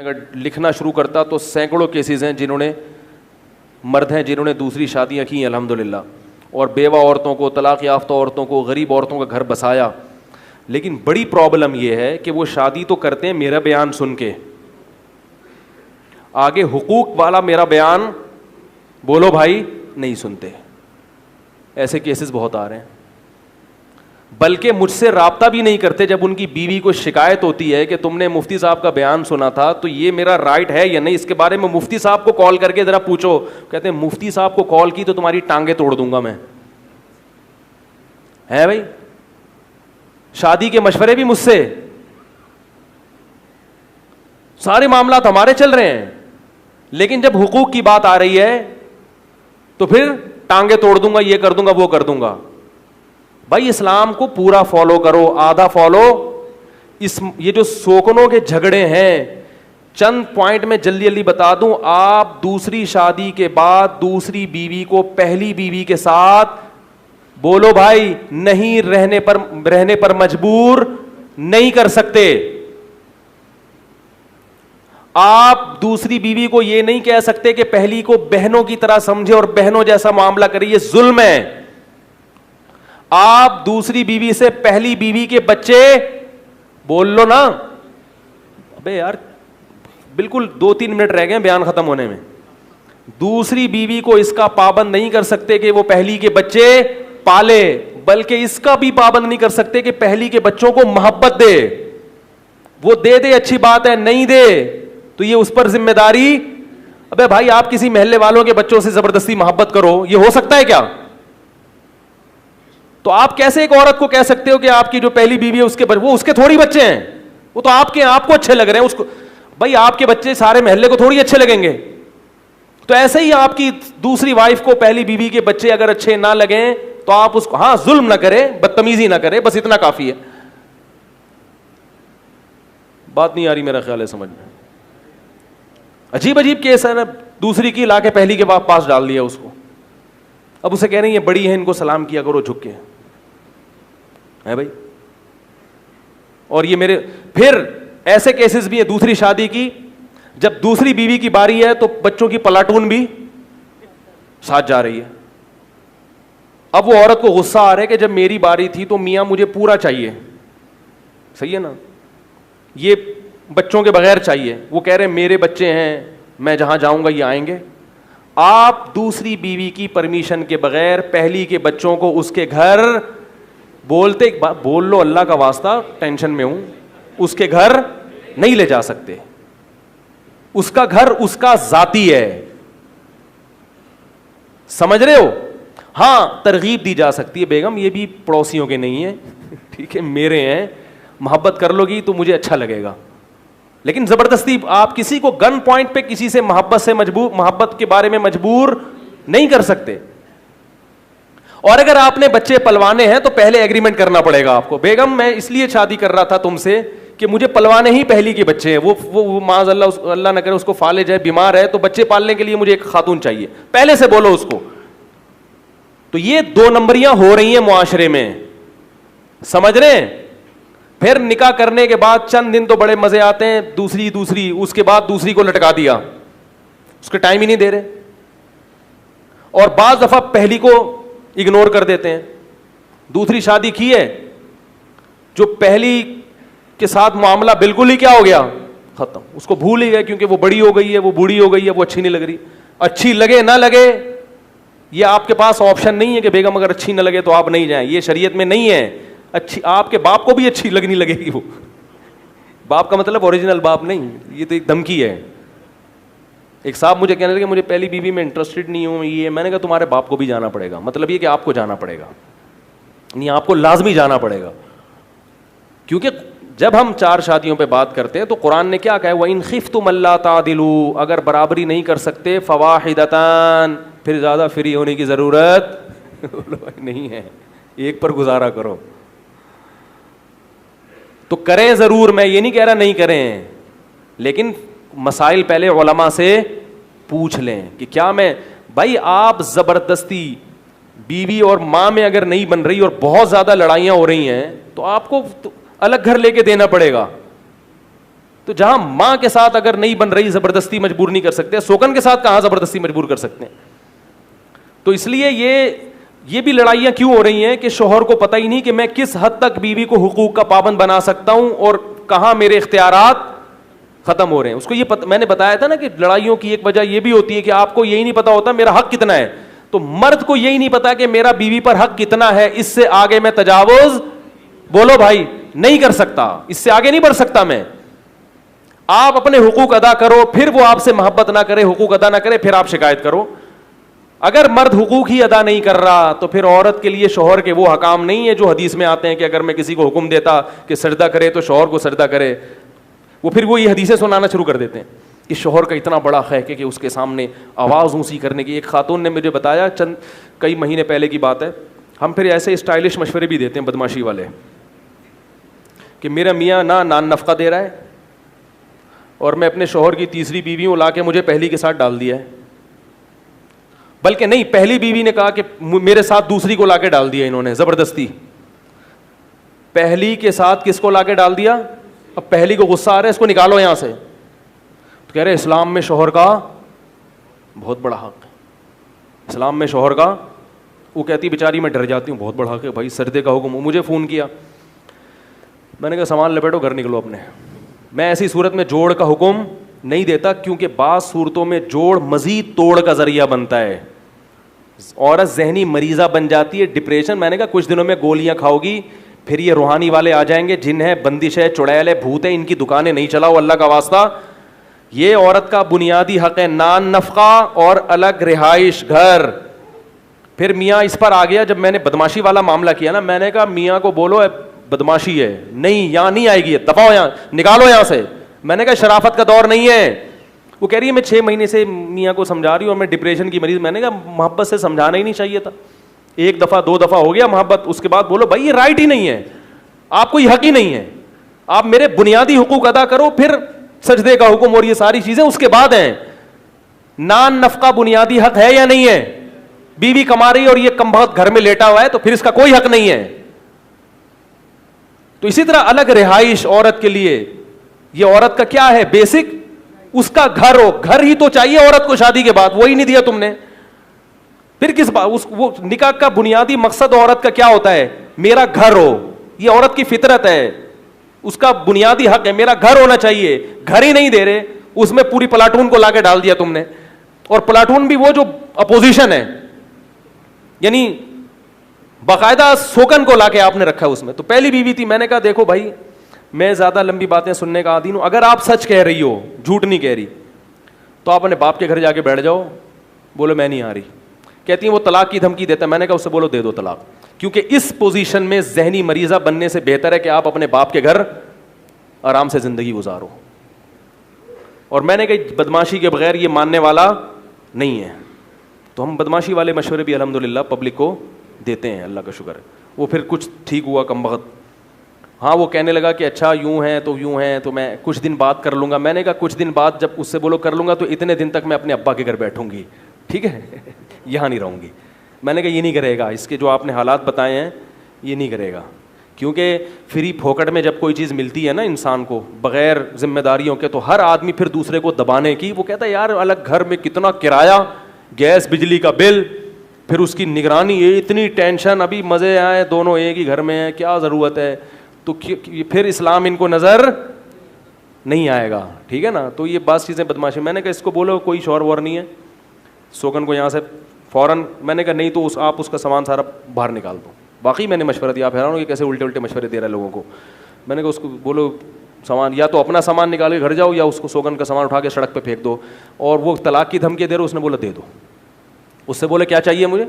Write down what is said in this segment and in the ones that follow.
اگر لکھنا شروع کرتا تو سینکڑوں کیسز ہیں مرد ہیں جنہوں نے دوسری شادیاں کی الحمدللہ, اور بیوہ عورتوں کو, طلاق یافتہ عورتوں کو, غریب عورتوں کا گھر بسایا. لیکن بڑی پرابلم یہ ہے کہ وہ شادی تو کرتے ہیں میرا بیان سن کے, آگے حقوق والا میرا بیان بولو بھائی نہیں سنتے. ایسے کیسز بہت آ رہے ہیں. بلکہ مجھ سے رابطہ بھی نہیں کرتے جب ان کی بیوی کو شکایت ہوتی ہے کہ تم نے مفتی صاحب کا بیان سنا تھا تو یہ میرا رائٹ ہے یا نہیں, اس کے بارے میں مفتی صاحب کو کال کر کے ذرا پوچھو. کہتے ہیں مفتی صاحب کو کال کی تو تمہاری ٹانگیں توڑ دوں گا میں. ہے بھائی, شادی کے مشورے بھی مجھ سے, سارے معاملات ہمارے چل رہے ہیں, لیکن جب حقوق کی بات آ رہی ہے تو پھر ٹانگیں توڑ دوں گا, یہ کر دوں گا, وہ کر دوں گا. بھائی اسلام کو پورا فالو کرو, آدھا فالو. یہ جو سوکنوں کے جھگڑے ہیں, چند پوائنٹ میں جلدی جلدی بتا دوں. آپ دوسری شادی کے بعد دوسری بیوی کو پہلی بیوی کے ساتھ بولو بھائی نہیں رہنے پر مجبور نہیں کر سکتے. آپ دوسری بیوی کو یہ نہیں کہہ سکتے کہ پہلی کو بہنوں کی طرح سمجھے اور بہنوں جیسا معاملہ کرے, یہ ظلم ہے. آپ دوسری بیوی سے پہلی بیوی کے بچے بول لو نا. ابے یار بالکل 2-3 منٹ رہ گئے بیان ختم ہونے میں. دوسری بیوی کو اس کا پابند نہیں کر سکتے کہ وہ پہلی کے بچے پالے, بلکہ اس کا بھی پابند نہیں کر سکتے کہ پہلی کے بچوں کو محبت دے. وہ دے اچھی بات ہے, نہیں دے تو یہ اس پر ذمہ داری. ابے بھائی آپ کسی محلے والوں کے بچوں سے زبردستی محبت کرو, یہ ہو سکتا ہے کیا؟ تو آپ کیسے ایک عورت کو کہہ سکتے ہو کہ آپ کی جو پہلی بیوی ہے وہ اس کے تھوڑی بچے ہیں, وہ تو آپ کو اچھے لگ رہے ہیں اس کو. بھائی آپ کے بچے سارے محلے کو تھوڑی اچھے لگیں گے. تو ایسے ہی آپ کی دوسری وائف کو پہلی بیوی کے بچے اگر اچھے نہ لگیں تو آپ اس کو, ہاں ظلم نہ کرے, بدتمیزی نہ کرے, بس اتنا کافی ہے. بات نہیں آ رہی میرا خیال ہے سمجھ میں. عجیب کیس ہے نا, دوسری کی لا کے پہلی کے پاس ڈال دیا اس کو. اب اسے کہہ رہے ہیں یہ بڑی ہے, ان کو سلام کیا کرو جھک کے, ہے بھائی. اور یہ میرے پھر ایسے کیسز بھی ہیں دوسری شادی کی, جب دوسری بیوی کی باری ہے تو بچوں کی پلاٹون بھی ساتھ جا رہی ہے. اب وہ عورت کو غصہ آ رہا ہے کہ جب میری باری تھی تو میاں مجھے پورا چاہیے, صحیح ہے نا, یہ بچوں کے بغیر چاہیے. وہ کہہ رہے ہیں میرے بچے ہیں, میں جہاں جاؤں گا یہ آئیں گے. آپ دوسری بیوی کی پرمیشن کے بغیر پہلی کے بچوں کو اس کے گھر بول لو اللہ کا واسطہ ٹینشن میں ہوں, اس کے گھر نہیں لے جا سکتے. اس کا گھر اس کا ذاتی ہے, سمجھ رہے ہو. ہاں ترغیب دی جا سکتی ہے, بیگم یہ بھی پڑوسیوں کے نہیں ہیں, ٹھیک ہے میرے ہیں, محبت کر لو گی تو مجھے اچھا لگے گا. لیکن زبردستی آپ کسی کو گن پوائنٹ پہ کسی سے محبت کے بارے میں مجبور نہیں کر سکتے. اور اگر آپ نے بچے پلوانے ہیں تو پہلے ایگریمنٹ کرنا پڑے گا آپ کو. بیگم میں اس لیے شادی کر رہا تھا تم سے کہ مجھے پلوانے ہی پہلی کے بچے ہیں, وہ معاذ اللہ نہ کرے اس کو فالج ہے, بیمار ہے, تو بچے پالنے کے لیے مجھے ایک خاتون چاہیے, پہلے سے بولو اس کو. تو یہ 2 نمبریاں ہو رہی ہیں معاشرے میں, سمجھ رہے ہیں. پھر نکاح کرنے کے بعد چند دن تو بڑے مزے آتے ہیں, دوسری اس کے بعد دوسری کو لٹکا دیا, اس کے ٹائم ہی نہیں دے رہے. اور بعض دفعہ پہلی کو اگنور کر دیتے ہیں. دوسری شادی کی ہے, جو پہلی کے ساتھ معاملہ بالکل ہی کیا ہو گیا, ختم, اس کو بھول ہی گئے کیونکہ وہ بڑی ہو گئی ہے, وہ بوڑھی ہو گئی ہے, وہ اچھی نہیں لگ رہی. اچھی لگے نہ لگے یہ آپ کے پاس آپشن نہیں ہے کہ بیگم اگر اچھی نہ لگے تو آپ نہیں جائیں, یہ شریعت میں نہیں ہے. اچھی آپ کے باپ کو بھی اچھی لگنی لگے گی, وہ باپ کا مطلب اوریجنل باپ نہیں, یہ تو ایک دھمکی ہے. ایک صاحب مجھے کہنے لگے مجھے پہلی بیوی میں انٹرسٹڈ نہیں ہوں, یہ میں نے کہا تمہارے باپ کو بھی جانا پڑے گا. مطلب یہ کہ آپ کو جانا پڑے گا, نہیں آپ کو لازمی جانا پڑے گا. کیونکہ جب ہم 4 شادیوں پہ بات کرتے ہیں تو قرآن نے کیا کہا ہے, وَإِنْ خِفْتُمْ أَلَّا تَعْدِلُوا, اگر برابری نہیں کر سکتے فَوَاحِدَةً, پھر زیادہ فری ہونے کی ضرورت نہیں ہے, ایک پر گزارا کرو. تو کریں ضرور, میں یہ نہیں کہہ رہا نہیں کریں, لیکن مسائل پہلے علماء سے پوچھ لیں کہ کیا میں. بھائی آپ زبردستی بیوی اور ماں میں اگر نہیں بن رہی اور بہت زیادہ لڑائیاں ہو رہی ہیں تو آپ کو الگ گھر لے کے دینا پڑے گا. تو جہاں ماں کے ساتھ اگر نہیں بن رہی زبردستی مجبور نہیں کر سکتے, سوکن کے ساتھ کہاں زبردستی مجبور کر سکتے ہیں. تو اس لیے یہ بھی لڑائیاں کیوں ہو رہی ہیں کہ شوہر کو پتہ ہی نہیں کہ میں کس حد تک بیوی کو حقوق کا پابند بنا سکتا ہوں اور کہاں میرے اختیارات ختم ہو رہے ہیں. اس کو یہ میں نے بتایا تھا نا کہ لڑائیوں کی ایک وجہ یہ بھی ہوتی ہے کہ آپ کو یہی نہیں پتا ہوتا میرا حق کتنا ہے. تو مرد کو یہی نہیں پتا کہ میرا بیوی پر حق کتنا ہے, اس سے آگے میں تجاوز, بولو بھائی, نہیں کر سکتا, اس سے آگے نہیں بڑھ سکتا میں. آپ اپنے حقوق ادا کرو, پھر وہ آپ سے محبت نہ کرے, حقوق ادا نہ کرے, پھر آپ شکایت کرو. اگر مرد حقوق ہی ادا نہیں کر رہا تو پھر عورت کے لیے شوہر کے وہ حکام نہیں ہے جو حدیث میں آتے ہیں کہ اگر میں کسی کو حکم دیتا کہ سجدہ کرے تو شوہر کو سجدہ کرے. وہ پھر وہ یہ حدیثیں سنانا شروع کر دیتے ہیں کہ شوہر کا اتنا بڑا حق ہے کہ اس کے سامنے آواز اونچی کرنے کی. ایک خاتون نے مجھے بتایا, کئی مہینے پہلے کی بات ہے, ہم پھر ایسے اسٹائلش مشورے بھی دیتے ہیں بدماشی والے, کہ میرا میاں نہ نان نفقہ دے رہا ہے اور میں اپنے شوہر کی تیسری بیوی ہوں, لا کے مجھے پہلی کے ساتھ ڈال دیا ہے. بلکہ نہیں, پہلی بیوی نے کہا کہ میرے ساتھ دوسری کو لا کے ڈال دیا انہوں نے زبردستی. پہلی کے ساتھ کس کو لا کے ڈال دیا؟ اب پہلی کو غصہ آ رہا ہے, اس کو نکالو یہاں سے. تو کہہ رہے اسلام میں شوہر کا بہت بڑا حق ہے, اسلام میں شوہر کا. وہ کہتی بیچاری میں ڈر جاتی ہوں, بہت بڑا حق ہے بھائی, سردے کا حکم. مجھے فون کیا, میں نے کہا سامان لپیٹو گھر نکلو اپنے. میں ایسی صورت میں جوڑ کا حکم نہیں دیتا, کیونکہ بعض صورتوں میں جوڑ مزید توڑ کا ذریعہ بنتا ہے. عورت ذہنی مریضہ بن جاتی ہے, ڈپریشن. میں نے کہا کچھ دنوں میں گولیاں کھاؤ گی, پھر یہ روحانی والے آ جائیں گے, جن ہے, بندش ہے, چڑیل ہے, بھوت ہے, ان کی دکانیں نہیں چلاؤ اللہ کا واسطہ. یہ عورت کا بنیادی حق ہے, نان نفقہ اور الگ رہائش گھر. پھر میاں اس پر آ گیا, جب میں نے بدماشی والا معاملہ کیا نا, میں نے کہا میاں کو بولو بدماشی ہے, نہیں یہاں نہیں آئے گی, دفاع یہاں, نکالو یہاں سے. میں نے کہا شرافت کا دور نہیں ہے. وہ کہہ رہی ہے میں 6 مہینے سے میاں کو سمجھا رہی ہوں اور میں ڈپریشن کی مریض. میں نے کہا محبت سے سمجھانا ہی نہیں چاہیے تھا, 1 دفعہ 2 دفعہ ہو گیا محبت, اس کے بعد بولو بھائی یہ رائٹ ہی نہیں ہے, آپ کو یہ حق ہی نہیں ہے, آپ میرے بنیادی حقوق ادا کرو, پھر سجدے کا حکم اور یہ ساری چیزیں اس کے بعد ہیں. نان نفقہ بنیادی حق ہے یا نہیں ہے؟ بیوی کما رہی ہے اور یہ کم بخت گھر میں لیٹا ہوا ہے تو پھر اس کا کوئی حق نہیں ہے. تو اسی طرح الگ رہائش عورت کے لیے, یہ عورت کا کیا ہے بیسک, اس کا گھر ہو. گھر ہی تو چاہیے عورت کو شادی کے بعد, وہی نہیں دیا تم نے. پھر کس بات, وہ نکاح کا بنیادی مقصد عورت کا کیا ہوتا ہے؟ میرا گھر ہو. یہ عورت کی فطرت ہے, اس کا بنیادی حق ہے, میرا گھر ہونا چاہیے. گھر ہی نہیں دے رہے, اس میں پوری پلاٹون کو لا کے ڈال دیا تم نے, اور پلاٹون بھی وہ جو اپوزیشن ہے, یعنی باقاعدہ سوکن کو لا کے آپ نے رکھا ہے اس میں. تو پہلی بیوی تھی. میں نے کہا دیکھو بھائی, میں زیادہ لمبی باتیں سننے کا عادی ہوں, اگر آپ سچ کہہ رہی ہو, جھوٹ نہیں کہہ رہی, تو آپ اپنے باپ کے گھر جا کے بیٹھ جاؤ, بولو میں نہیں آ رہی. کہتی ہیں وہ طلاق کی دھمکی دیتا ہے. میں نے کہا اس سے بولو دے دو طلاق, کیونکہ اس پوزیشن میں ذہنی مریضہ بننے سے بہتر ہے کہ آپ اپنے باپ کے گھر آرام سے زندگی گزارو. اور میں نے کہا بدماشی کے بغیر یہ ماننے والا نہیں ہے. تو ہم بدماشی والے مشورے بھی الحمدللہ پبلک کو دیتے ہیں, اللہ کا شکر ہے. وہ پھر کچھ ٹھیک ہوا کم بخت. ہاں وہ کہنے لگا کہ اچھا یوں ہے تو میں کچھ دن بات کر لوں گا. میں نے کہا کچھ دن بعد جب اس سے بولو کر لوں گا تو اتنے دن تک میں اپنے ابا کے گھر بیٹھوں گی, ٹھیک ہے, یہاں نہیں رہوں گی. میں نے کہا یہ نہیں کرے گا, اس کے جو آپ نے حالات بتائے ہیں یہ نہیں کرے گا, کیونکہ فری پھوکٹ میں جب کوئی چیز ملتی ہے نا انسان کو بغیر ذمہ داریوں کے, تو ہر آدمی پھر دوسرے کو دبانے کی, وہ کہتا ہے یار الگ گھر میں کتنا کرایہ, گیس بجلی کا بل, پھر اس کی نگرانی, یہ اتنی ٹینشن, ابھی مزے آئے دونوں ایک ہی گھر میں ہیں, کیا ضرورت ہے. تو پھر اسلام ان کو نظر نہیں آئے گا, ٹھیک ہے نا. تو یہ بعض چیزیں بدماشی. میں نے کہا اس کو بولو کوئی شور وور نہیں ہے, سوکن کو یہاں سے فوراً. میں نے کہا نہیں تو آپ اس کا سامان سارا باہر نکال دو. باقی میں نے مشورہ دیا, آپ حیران ہو کہ کیسے الٹے مشورے دے رہا ہے لوگوں کو. میں نے کہا اس کو بولو سامان, یا تو اپنا سامان نکال کے گھر جاؤ, یا اس کو سوکن کا سامان اٹھا کے سڑک پہ پھینک دو. اور وہ طلاق کی دھمکی دے رہے, اس نے بولا دے دو. اس سے بولے کیا چاہیے مجھے,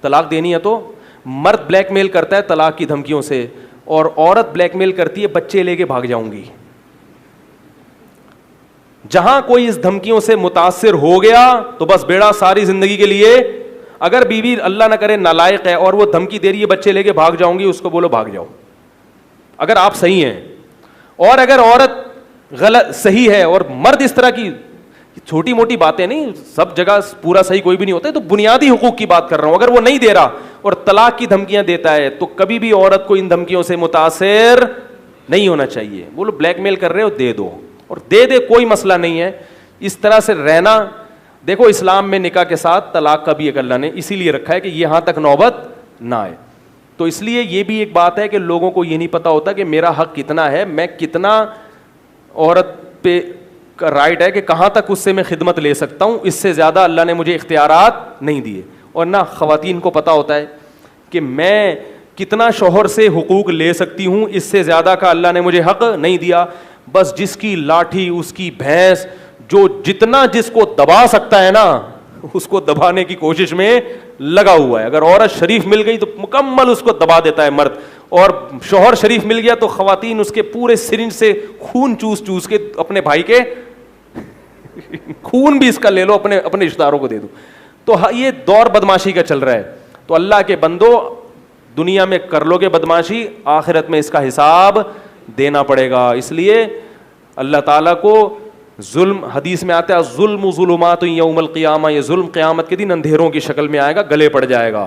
طلاق دینی ہے. تو مرد بلیک میل کرتا ہے طلاق کی دھمکیوں سے, اور عورت بلیک میل کرتی ہے بچے لے کے بھاگ جاؤں گی. جہاں کوئی اس دھمکیوں سے متاثر ہو گیا تو بس بیڑا ساری زندگی کے لیے. اگر بیوی اللہ نہ کرے نالائق ہے اور وہ دھمکی دے رہی ہے بچے لے کے بھاگ جاؤں گی, اس کو بولو بھاگ جاؤ اگر آپ صحیح ہیں. اور اگر عورت غلط صحیح ہے اور مرد اس طرح کی چھوٹی موٹی باتیں نہیں, سب جگہ پورا صحیح کوئی بھی نہیں ہوتا ہے, تو بنیادی حقوق کی بات کر رہا ہوں. اگر وہ نہیں دے رہا اور طلاق کی دھمکیاں دیتا ہے تو کبھی بھی عورت کو ان دھمکیوں سے متاثر نہیں ہونا چاہیے. بولو بلیک میل کر رہے ہو دے دو, اور دے دے کوئی مسئلہ نہیں ہے. اس طرح سے رہنا. دیکھو اسلام میں نکاح کے ساتھ طلاق کا بھی ایک اللہ نے اسی لیے رکھا ہے کہ یہاں تک نوبت نہ آئے. تو اس لیے یہ بھی ایک بات ہے کہ لوگوں کو یہ نہیں پتا ہوتا کہ میرا حق کتنا ہے, میں کتنا عورت پہ رائٹ ہے کہ کہاں تک اس سے میں خدمت لے سکتا ہوں, اس سے زیادہ اللہ نے مجھے اختیارات نہیں دیے. اور نہ خواتین کو پتا ہوتا ہے کہ میں کتنا شوہر سے حقوق لے سکتی ہوں, اس سے زیادہ کا اللہ نے مجھے حق نہیں دیا. بس جس کی لاٹھی اس کی بھینس, جو جتنا جس کو دبا سکتا ہے نا اس کو دبانے کی کوشش میں لگا ہوا ہے. اگر عورت شریف مل گئی تو مکمل اس کو دبا دیتا ہے مرد, اور شوہر شریف مل گیا تو خواتین اس کے پورے سرنج سے خون چوس چوس کے اپنے بھائی کے خون بھی اس کا لے لو, اپنے رشتہ داروں کو دے دو. تو یہ دور بدماشی کا چل رہا ہے. تو اللہ کے بندو, دنیا میں کر لو گے بدماشی, آخرت میں اس کا حساب دینا پڑے گا. اس لیے اللہ تعالیٰ کو ظلم, حدیث میں آتا ہے ظلم ظلمات یوم القیامہ, یہ ظلم قیامت کے دن اندھیروں کی شکل میں آئے گا, گلے پڑ جائے گا.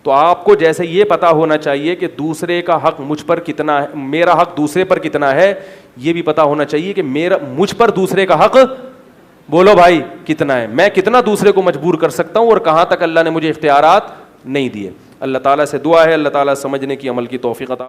تو آپ کو جیسے یہ پتا ہونا چاہیے کہ دوسرے کا حق مجھ پر کتنا ہے, میرا حق دوسرے پر کتنا ہے, یہ بھی پتا ہونا چاہیے کہ مجھ پر دوسرے کا حق, بولو بھائی, کتنا ہے. میں کتنا دوسرے کو مجبور کر سکتا ہوں اور کہاں تک اللہ نے مجھے اختیارات نہیں دیے. اللہ تعالیٰ سے دعا ہے اللہ تعالیٰ سمجھنے کی, عمل کی توفیق عطا